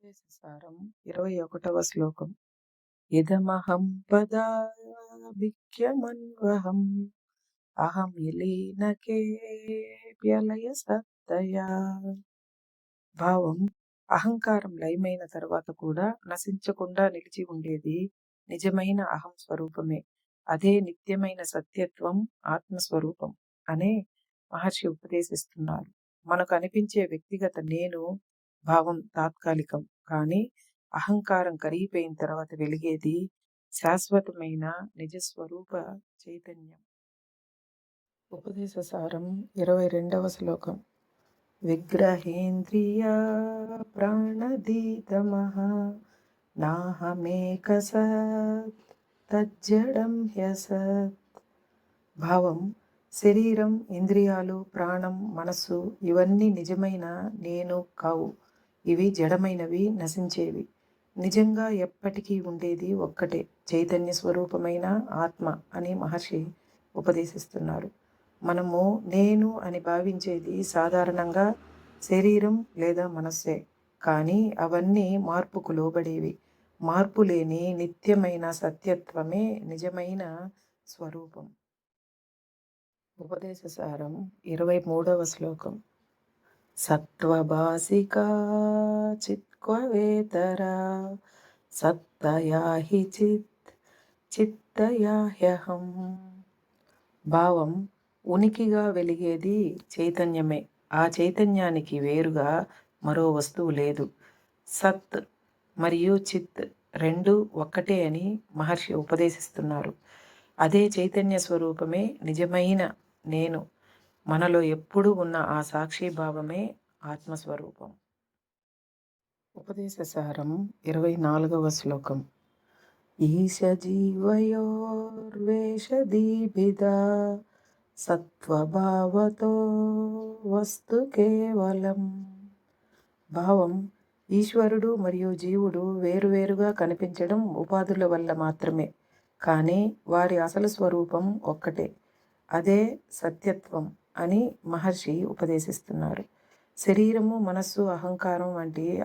ఉపదేశసారం 21వ శ్లోకం. ఇదమహం పదాభిఖ్యమన్వహం అహమిలీనకేప్యలయ సత్తయా. భావం: అహంకారం లయమైన తర్వాత కూడా నశించకుండా నిలిచి ఉండేది నిజమైన అహం స్వరూపమే. అదే నిత్యమైన సత్యత్వం, ఆత్మస్వరూపం అనే మహర్షి ఉపదేశిస్తున్నారు. మనకు అనిపించే వ్యక్తిగత నేను భావం తాత్కాలికం, కానీ అహంకారం కరిగిపోయిన తర్వాత వెలిగేది శాశ్వతమైన నిజస్వరూప చైతన్యం. ఉపదేశసారం 22వ శ్లోకం. విగ్రహేంద్రియ ప్రాణదీతమః నాహమేక సత్ తజ్జడం హ్యసత్. భావం: శరీరం, ఇంద్రియాలు, ప్రాణం, మనస్సు ఇవన్నీ నిజమైన నేను కావు. ఇవి జడమైనవి, నశించేవి. నిజంగా ఎప్పటికీ ఉండేది ఒక్కటే చైతన్య స్వరూపమైన ఆత్మ అని మహర్షి ఉపదేశిస్తున్నారు. మనము నేను అని భావించేది సాధారణంగా శరీరం లేదా మనస్సే, కానీ అవన్నీ మార్పుకు లోబడేవి. మార్పు లేని నిత్యమైన సత్యత్వమే నిజమైన స్వరూపం. ఉపదేశసారం 23వ శ్లోకం. సత్వభాసికా చిత్క్వవేతరా సత్తయా హి చిత్ చిత్తయా హ్యహం. భావం: ఉనికిగా వెలిగేది చైతన్యమే. ఆ చైతన్యానికి వేరుగా మరో వస్తువు లేదు. సత్ మరియు చిత్ రెండు ఒక్కటే అని మహర్షి ఉపదేశిస్తున్నారు. అదే చైతన్య స్వరూపమే నిజమైన నేను. మనలో ఎప్పుడూ ఉన్న ఆ సాక్షిభావమే ఆత్మస్వరూపం. ఉపదేశసారం 24వ శ్లోకం. ఈశ జీవయోర్వేషదీభిదా సత్వభావతో వస్తు కేవలం. భావం: ఈశ్వరుడు మరియు జీవుడు వేరువేరుగా కనిపించడం ఉపాధుల వల్ల మాత్రమే, కానీ వారి అసలు స్వరూపం ఒక్కటే. అదే సత్యత్వం అని మహర్షి ఉపదేశిస్తున్నారు. శరీరము, మనస్సు, అహంకారం వంటి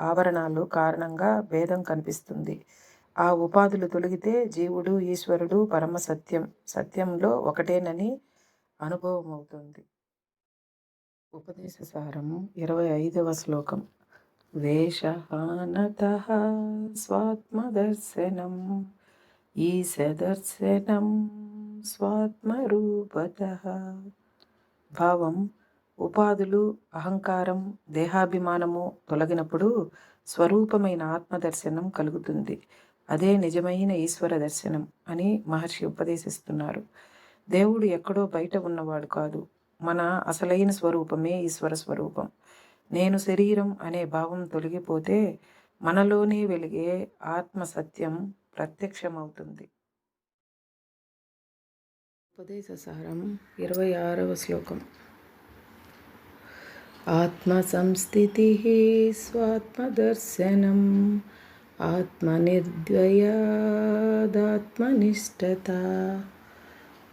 ఆవరణాలు కారణంగా భేదం కనిపిస్తుంది. ఆ ఉపాధులు తొలగితే జీవుడు, ఈశ్వరుడు పరమ సత్యంలో ఒకటేనని అనుభవం అవుతుంది. ఉపదేశసారం 25వ శ్లోకం. వేషహానతః స్వాత్మదర్శనం ఈశదర్శనం స్వాత్మరూపతః. భావం: ఉపాధులు, అహంకారం, దేహాభిమానము తొలగినప్పుడు స్వరూపమైన ఆత్మదర్శనం కలుగుతుంది. అదే నిజమైన ఈశ్వర దర్శనం అని మహర్షి ఉపదేశిస్తున్నారు. దేవుడు ఎక్కడో బయట ఉన్నవాడు కాదు. మన అసలైన స్వరూపమే ఈశ్వర స్వరూపం. నేను శరీరం అనే భావం తొలగిపోతే మనలోనే వెలిగే ఆత్మ సత్యం ప్రత్యక్షమవుతుంది. ఉపదేశసారం 26వ శ్లోకం. ఆత్మ సంస్థితి స్వాత్మదర్శనం ఆత్మనిర్ద్వయాదాత్మనిష్టత.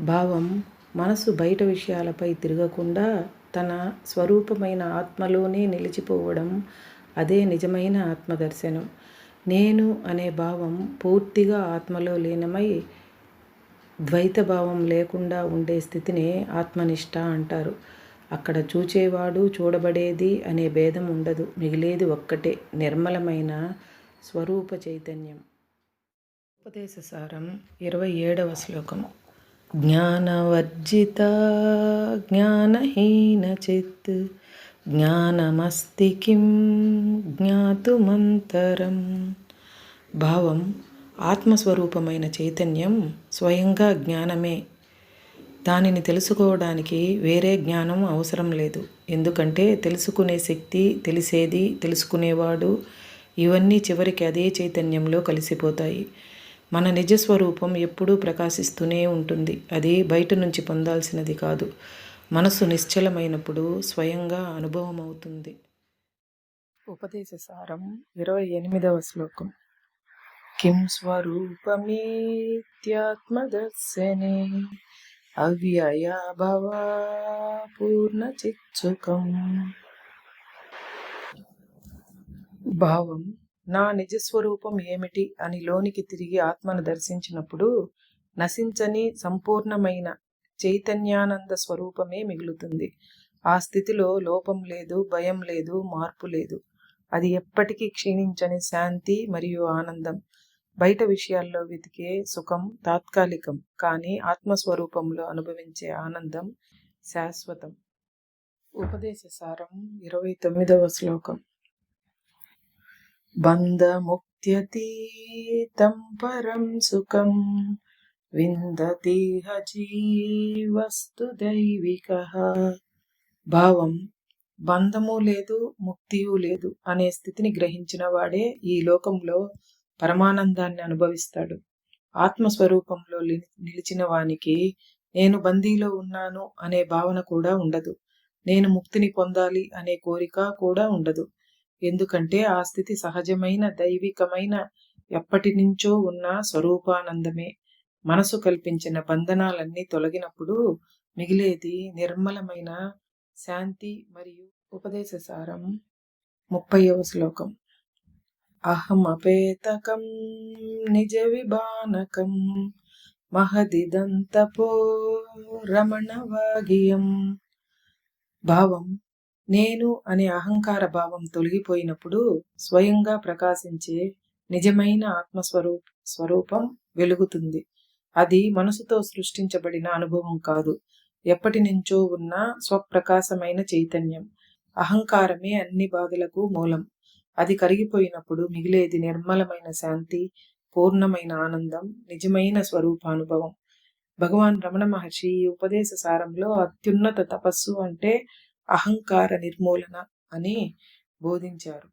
భావం: మనసు బయట విషయాలపై తిరగకుండా తన స్వరూపమైన ఆత్మలోనే నిలిచిపోవడం అదే నిజమైన ఆత్మదర్శనం. నేను అనే భావం పూర్తిగా ఆత్మలో లీనమై ద్వైత భావం లేకుండా ఉండే స్థితినే ఆత్మనిష్ట అంటారు. అక్కడ చూచేవాడు, చూడబడేది అనే భేదం ఉండదు. మిగిలేది ఒక్కటే నిర్మలమైన స్వరూప చైతన్యం. ఉపదేశసారం 27వ శ్లోకం. జ్ఞానవర్జిత జ్ఞానహీనచిత్ జ్ఞానమస్తి కిం జ్ఞాతుమంతరం. భావం: ఆత్మస్వరూపమైన చైతన్యం స్వయంగా జ్ఞానమే. దానిని తెలుసుకోవడానికి వేరే జ్ఞానం అవసరం లేదు. ఎందుకంటే తెలుసుకునే శక్తి, తెలిసేది, తెలుసుకునేవాడు ఇవన్నీ చివరికి అదే చైతన్యంలో కలిసిపోతాయి. మన నిజస్వరూపం ఎప్పుడూ ప్రకాశిస్తూనే ఉంటుంది. అది బయట నుంచి పొందాల్సినది కాదు. మనసు నిశ్చలమైనప్పుడు స్వయంగా అనుభవం అవుతుంది. ఉపదేశసారం 28వ శ్లోకం. కిం స్వరూపమేత్యాత్మదర్శనే అవ్యయాభవ పూర్ణచిత్సుఖం. భావం నా నిజస్వరూపం ఏమిటి అని లోనికి తిరిగి ఆత్మను దర్శించినప్పుడు నశించని సంపూర్ణమైన చైతన్యానంద స్వరూపమే మిగులుతుంది. ఆ స్థితిలో లోపం లేదు, భయం లేదు, మార్పు లేదు. అది ఎప్పటికీ క్షీణించని శాంతి మరియు ఆనందం. బయట విషయాల్లో వెతికే సుఖం తాత్కాలికం, కానీ ఆత్మస్వరూపంలో అనుభవించే ఆనందం శాశ్వతం. ఉపదేశ సారం 29వ శ్లోకం. బంధముక్త్యతీతం పరం సుఖం విందతిహ జీవస్తు దైవికః. భావం బంధము లేదు, ముక్తియు లేదు అనే స్థితిని గ్రహించిన వాడే ఈ లోకంలో పరమానందాన్ని అనుభవిస్తాడు. ఆత్మస్వరూపంలో నిలిచిన వానికి నేను బందీలో ఉన్నాను అనే భావన కూడా ఉండదు. నేను ముక్తిని పొందాలి అనే కోరిక కూడా ఉండదు. ఎందుకంటే ఆ స్థితి సహజమైన, దైవికమైన, ఎప్పటి నుంచో ఉన్న స్వరూపానందమే. మనసు కల్పించిన బంధనాలన్నీ తొలగినప్పుడు మిగిలేది నిర్మలమైన శాంతి మరియు ఉపదేశ సారం 30వ శ్లోకం. అహమపేతకం నిజ విభానకం మహదిదంతపో రమణవాగియం. భావం నేను అనే అహంకార భావం తొలగిపోయినప్పుడు స్వయంగా ప్రకాశించే నిజమైన స్వరూపం వెలుగుతుంది. అది మనసుతో సృష్టించబడిన అనుభవం కాదు, ఎప్పటి నుంచో ఉన్న స్వప్రకాశమైన చైతన్యం. అహంకారమే అన్ని బాధలకు మూలం. అది కరిగిపోయినప్పుడు మిగిలేది నిర్మలమైన శాంతి, పూర్ణమైన ఆనందం, నిజమైన స్వరూపానుభవం. భగవాన్ రమణ మహర్షి ఈ ఉపదేశ సారంలో అత్యున్నత తపస్సు అంటే అహంకార నిర్మూలన అని బోధించారు.